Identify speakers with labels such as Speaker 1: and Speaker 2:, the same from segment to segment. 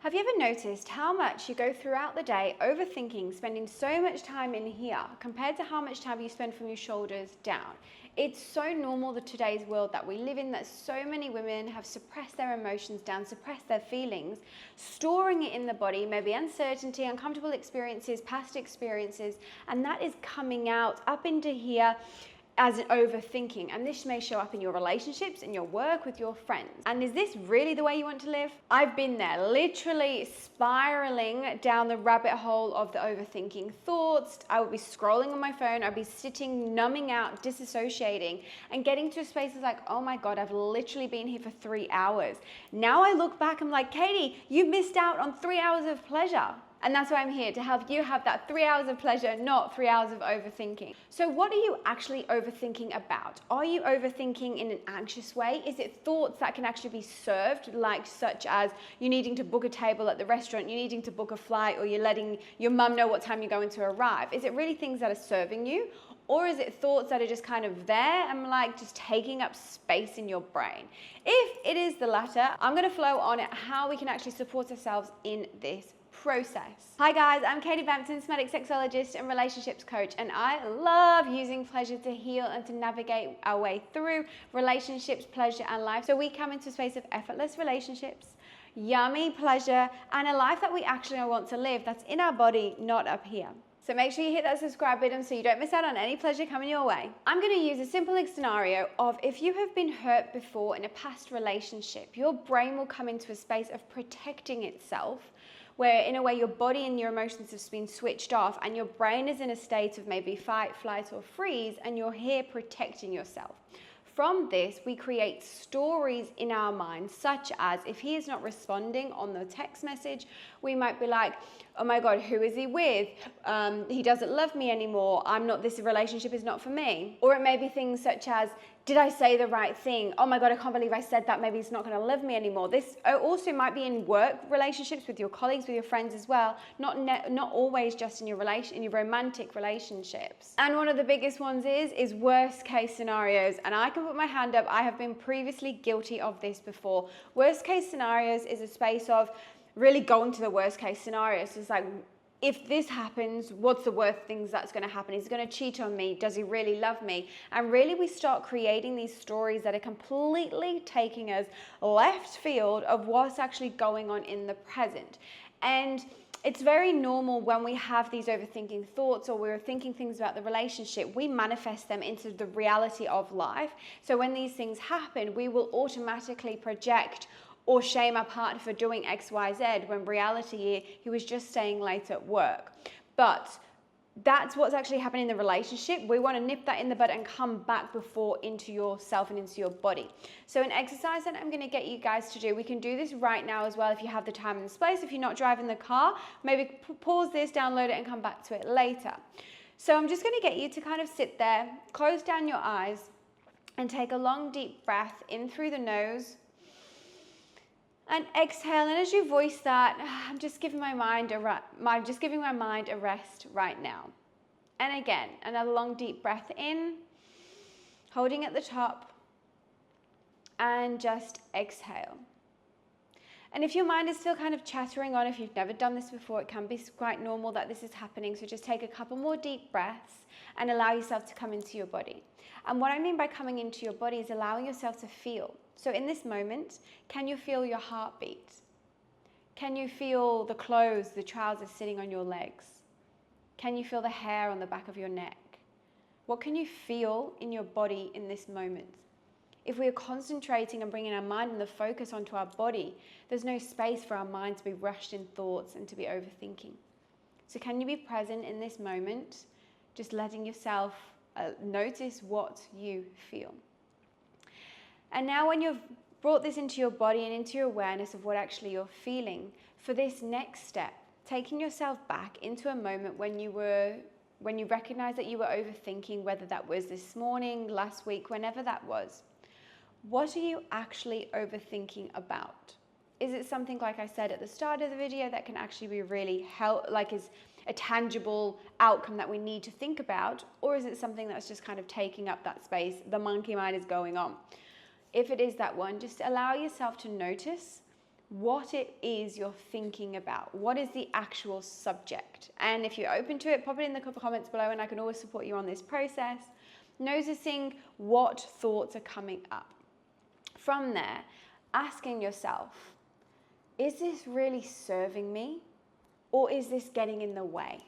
Speaker 1: Have you ever noticed how much you go throughout the day overthinking, spending so much time in here compared to how much time you spend from your shoulders down? It's so normal in today's world that we live in that so many women have suppressed their emotions down, suppressed their feelings, storing it in the body, maybe uncertainty, uncomfortable experiences, past experiences, and that is coming out up into here as an overthinking, and this may show up in your relationships, in your work, with your friends. And is this really the way you want to live? I've been there, literally spiraling down the rabbit hole of the overthinking thoughts. I would be scrolling on my phone, I'd be sitting, numbing out, disassociating, and getting to a space of like, oh my God, I've literally been here for 3 hours. Now I look back, I'm like, Katie, you missed out on 3 hours of pleasure. And that's why I'm here, to help you have that 3 hours of pleasure, not 3 hours of overthinking. So what are you actually overthinking about? Are you overthinking in an anxious way? Is it thoughts that can actually be served, like such as you needing to book a table at the restaurant, you needing to book a flight, or you're letting your mum know what time you're going to arrive? Is it really things that are serving you? Or is it thoughts that are just kind of there and like just taking up space in your brain? If it is the latter, I'm gonna flow on it how we can actually support ourselves in this process. Hi guys, I'm Katy, somatic sexologist and relationships coach, and I love using pleasure to heal and to navigate our way through relationships, pleasure, and life. So we come into a space of effortless relationships, yummy pleasure, and a life that we actually want to live that's in our body, not up here. So make sure you hit that subscribe button so you don't miss out on any pleasure coming your way. I'm going to use a simple scenario of if you have been hurt before in a past relationship, your brain will come into a space of protecting itself, where in a way your body and your emotions have been switched off and your brain is in a state of maybe fight, flight, or freeze, and you're here protecting yourself. From this, we create stories in our minds, such as if he is not responding on the text message, we might be like, oh my God, who is he with? He doesn't love me anymore. This relationship is not for me. Or it may be things such as, did I say the right thing? Oh my God, I can't believe I said that. Maybe he's not gonna love me anymore. This also might be in work relationships with your colleagues, with your friends as well. Not always just in your romantic relationships. And one of the biggest ones is worst case scenarios. And I can put my hand up, I have been previously guilty of this before. Worst case scenarios is a space of really going to the worst case scenarios. It's like, if this happens, what's the worst things that's going to happen? He's going to cheat on me. Does he really love me? And really we start creating these stories that are completely taking us left field of what's actually going on in the present. And it's very normal when we have these overthinking thoughts or we're thinking things about the relationship, we manifest them into the reality of life. So when these things happen, we will automatically project or shame our partner for doing X, Y, Z, when reality he was just staying late at work. But that's what's actually happening in the relationship. We want to nip that in the bud and come back before into yourself and into your body. So an exercise that I'm going to get you guys to do, we can do this right now as well if you have the time and the space. If you're not driving the car, maybe pause this, download it, and come back to it later. So I'm just going to get you to kind of sit there, close down your eyes, and take a long deep breath in through the nose, and exhale. And as you voice that, I'm just giving my mind a rest right now. And again, another long deep breath in, holding at the top, and just exhale. And if your mind is still kind of chattering on, if you've never done this before, it can be quite normal that this is happening. So just take a couple more deep breaths and allow yourself to come into your body. And what I mean by coming into your body is allowing yourself to feel. So in this moment, can you feel your heartbeat? Can you feel the clothes, the trousers sitting on your legs? Can you feel the hair on the back of your neck? What can you feel in your body in this moment? If we are concentrating and bringing our mind and the focus onto our body, there's no space for our mind to be rushed in thoughts and to be overthinking. So can you be present in this moment, just letting yourself notice what you feel? And now when you've brought this into your body and into your awareness of what actually you're feeling, for this next step, taking yourself back into a moment when you recognized that you were overthinking, whether that was this morning, last week, whenever that was. What are you actually overthinking about? Is it something, like I said at the start of the video, that can actually be really is a tangible outcome that we need to think about? Or is it something that's just kind of taking up that space, the monkey mind is going on? If it is that one, just allow yourself to notice what it is you're thinking about. What is the actual subject? And if you're open to it, pop it in the comments below and I can always support you on this process. Noticing what thoughts are coming up. From there, asking yourself, is this really serving me? Or is this getting in the way?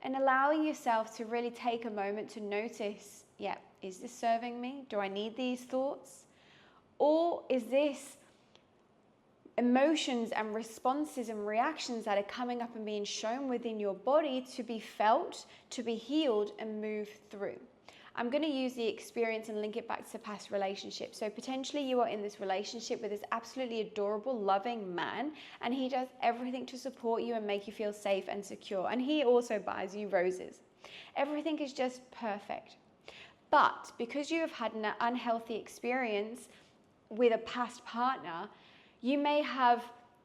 Speaker 1: And allowing yourself to really take a moment to notice, yeah, is this serving me? Do I need these thoughts? Or is this emotions and responses and reactions that are coming up and being shown within your body to be felt, to be healed and move through? I'm going to use the experience and link it back to past relationships. So potentially you are in this relationship with this absolutely adorable, loving man, and he does everything to support you and make you feel safe and secure. And he also buys you roses. Everything is just perfect. But because you have had an unhealthy experience with a past partner, you may have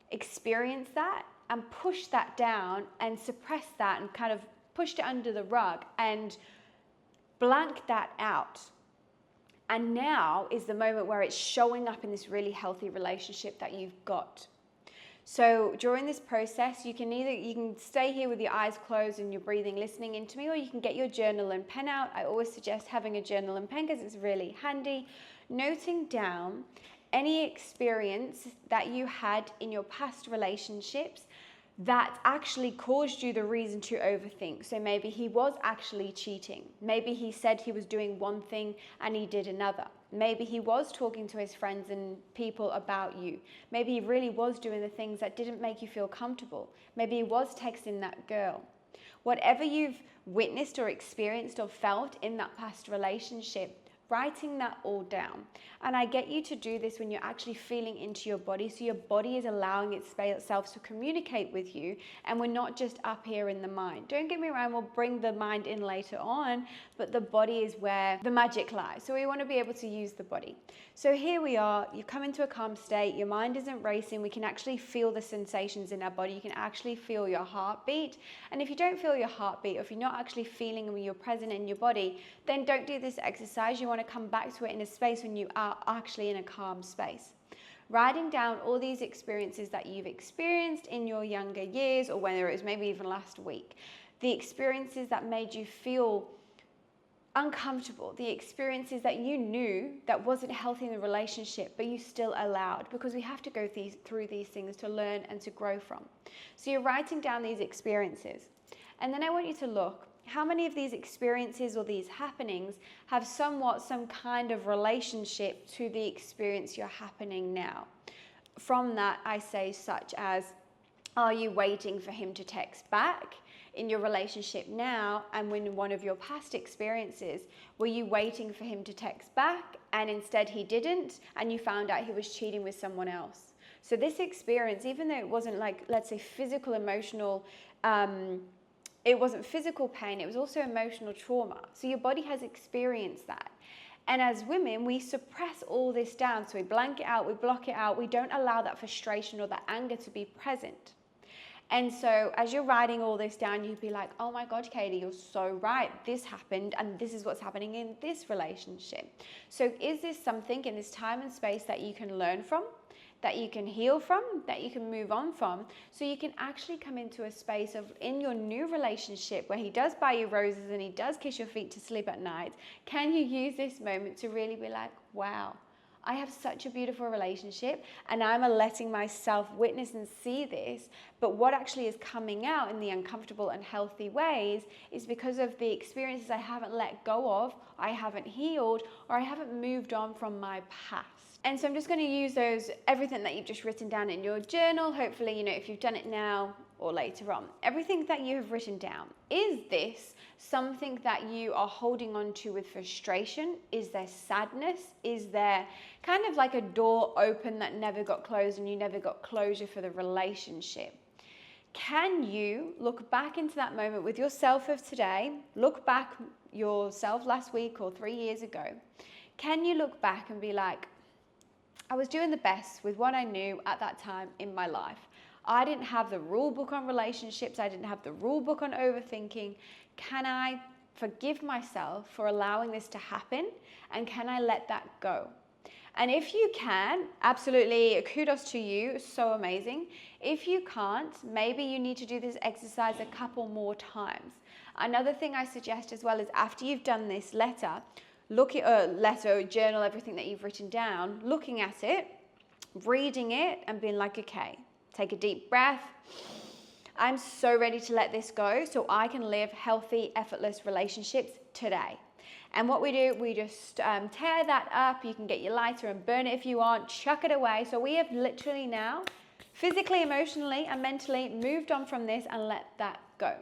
Speaker 1: experienced that and pushed that down and suppressed that and kind of pushed it under the rug and blanked that out. And now is the moment where it's showing up in this really healthy relationship that you've got. So during this process, you can stay here with your eyes closed and your breathing, listening into me, or you can get your journal and pen out. I always suggest having a journal and pen because it's really handy. Noting down any experience that you had in your past relationships that actually caused you the reason to overthink. So maybe he was actually cheating. Maybe he said he was doing one thing and he did another. Maybe he was talking to his friends and people about you. Maybe he really was doing the things that didn't make you feel comfortable. Maybe he was texting that girl. Whatever you've witnessed or experienced or felt in that past relationship, writing that all down. And I get you to do this when you're actually feeling into your body, so your body is allowing itself to communicate with you, and we're not just up here in the mind. Don't get me wrong, we'll bring the mind in later on, but the body is where the magic lies. So we want to be able to use the body. So here we are, you come into a calm state, your mind isn't racing, we can actually feel the sensations in our body, you can actually feel your heartbeat. And if you don't feel your heartbeat, or if you're not actually feeling when you're present in your body, then don't do this exercise. You want to come back to it in a space when you are actually in a calm space. Writing down all these experiences that you've experienced in your younger years, or whether it was maybe even last week, the experiences that made you feel uncomfortable, the experiences that you knew that wasn't healthy in the relationship, but you still allowed, because we have to go through these things to learn and to grow from. So you're writing down these experiences, and then I want you to look, how many of these experiences or these happenings have some kind of relationship to the experience you're happening now? From that, I say such as, are you waiting for him to text back in your relationship now? And when one of your past experiences, were you waiting for him to text back and instead he didn't, and you found out he was cheating with someone else? So this experience, even though it wasn't like, let's say, physical, emotional, it wasn't physical pain, it was also emotional trauma. So your body has experienced that. And as women, we suppress all this down. So we blank it out, we block it out, we don't allow that frustration or that anger to be present. And so as you're writing all this down, you'd be like, oh my God, Katy, you're so right. This happened and this is what's happening in this relationship. So is this something in this time and space that you can learn from, that you can heal from, that you can move on from, so you can actually come into a space of, in your new relationship where he does buy you roses and he does kiss your feet to sleep at night, can you use this moment to really be like, wow, I have such a beautiful relationship and I'm letting myself witness and see this, but what actually is coming out in the uncomfortable and healthy ways is because of the experiences I haven't let go of, I haven't healed, or I haven't moved on from my past. And so I'm just going to use everything that you've just written down in your journal, hopefully, if you've done it now or later on, everything that you have written down. Is this something that you are holding on to with frustration? Is there sadness? Is there kind of like a door open that never got closed and you never got closure for the relationship? Can you look back into that moment with yourself of today, look back yourself last week or 3 years ago? Can you look back and be like, I was doing the best with what I knew at that time in my life. I didn't have the rule book on relationships. I didn't have the rule book on overthinking. Can I forgive myself for allowing this to happen? And can I let that go? And if you can, absolutely kudos to you, so amazing. If you can't, maybe you need to do this exercise a couple more times. Another thing I suggest as well is after you've done this letter, look at a letter, journal, everything that you've written down, looking at it, reading it and being like, okay, take a deep breath. I'm so ready to let this go so I can live healthy, effortless relationships today. And what we do, we just tear that up. You can get your lighter and burn it if you want, chuck it away. So we have literally now, physically, emotionally, and mentally moved on from this and let that go.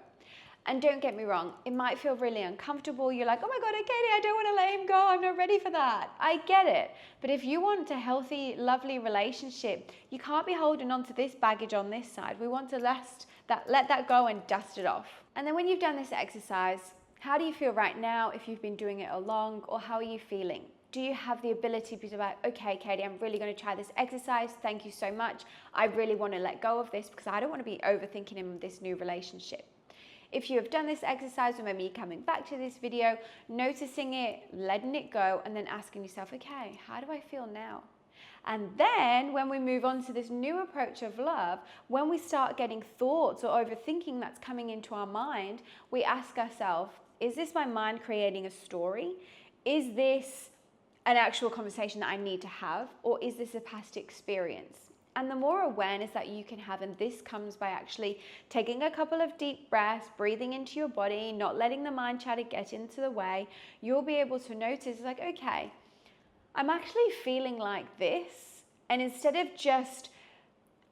Speaker 1: And don't get me wrong, it might feel really uncomfortable. You're like, oh my God, Katy, I don't want to let him go. I'm not ready for that. I get it. But if you want a healthy, lovely relationship, you can't be holding on to this baggage on this side. We want to let that go and dust it off. And then when you've done this exercise, how do you feel right now if you've been doing it along, or how are you feeling? Do you have the ability to be like, okay, Katy, I'm really going to try this exercise. Thank you so much. I really want to let go of this because I don't want to be overthinking in this new relationship. If you have done this exercise, or maybe you're coming back to this video, noticing it, letting it go, and then asking yourself, okay, how do I feel now? And then when we move on to this new approach of love, when we start getting thoughts or overthinking that's coming into our mind, we ask ourselves, is this my mind creating a story? Is this an actual conversation that I need to have? Or is this a past experience? And the more awareness that you can have, and this comes by actually taking a couple of deep breaths, breathing into your body, not letting the mind chatter get into the way, you'll be able to notice like, okay, I'm actually feeling like this. And instead of just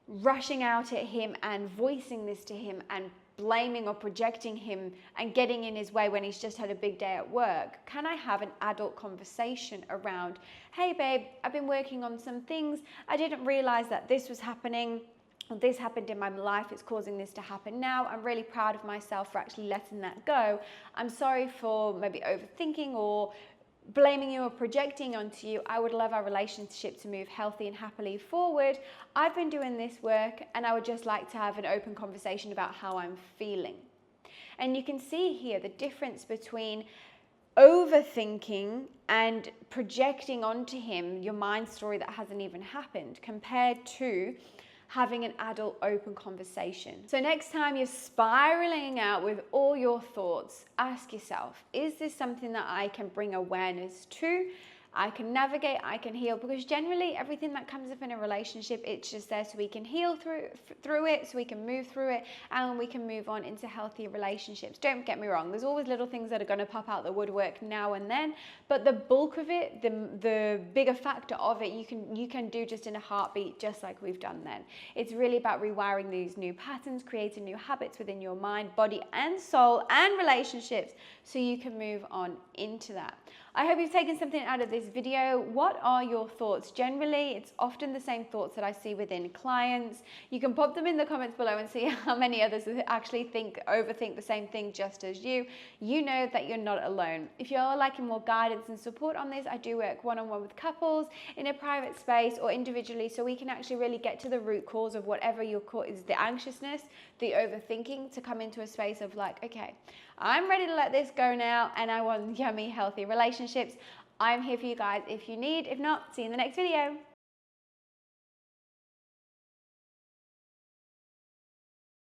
Speaker 1: rushing out at him and voicing this to him and blaming or projecting him and getting in his way when he's just had a big day at work, can I have an adult conversation around, hey babe, I've been working on some things. I didn't realize that this was happening. This happened in my life. It's causing this to happen now. I'm really proud of myself for actually letting that go. I'm sorry for maybe overthinking or blaming you or projecting onto you. I would love our relationship to move healthy and happily forward. I've been doing this work and I would just like to have an open conversation about how I'm feeling. And you can see here the difference between overthinking and projecting onto him your mind story that hasn't even happened, compared to having an adult open conversation. So next time you're spiraling out with all your thoughts, ask yourself, is this something that I can bring awareness to? I can navigate, I can heal, because generally everything that comes up in a relationship, it's just there so we can heal through it, so we can move through it, and we can move on into healthy relationships. Don't get me wrong, there's always little things that are going to pop out the woodwork now and then, but the bulk of it, the bigger factor of it, you can do just in a heartbeat, just like we've done then. It's really about rewiring these new patterns, creating new habits within your mind, body and soul and relationships, so you can move on into that. I hope you've taken something out of this video. What are your thoughts? Generally, it's often the same thoughts that I see within clients. You can pop them in the comments below and see how many others actually overthink the same thing just as you. You know that you're not alone. If you're liking more guidance and support on this, I do work one-on-one with couples in a private space or individually, so we can actually really get to the root cause of whatever your cause is, the anxiousness, the overthinking, to come into a space of like, okay, I'm ready to let this go now and I want yummy, healthy relationships. I'm here for you guys if you need. If not, see you in the next video.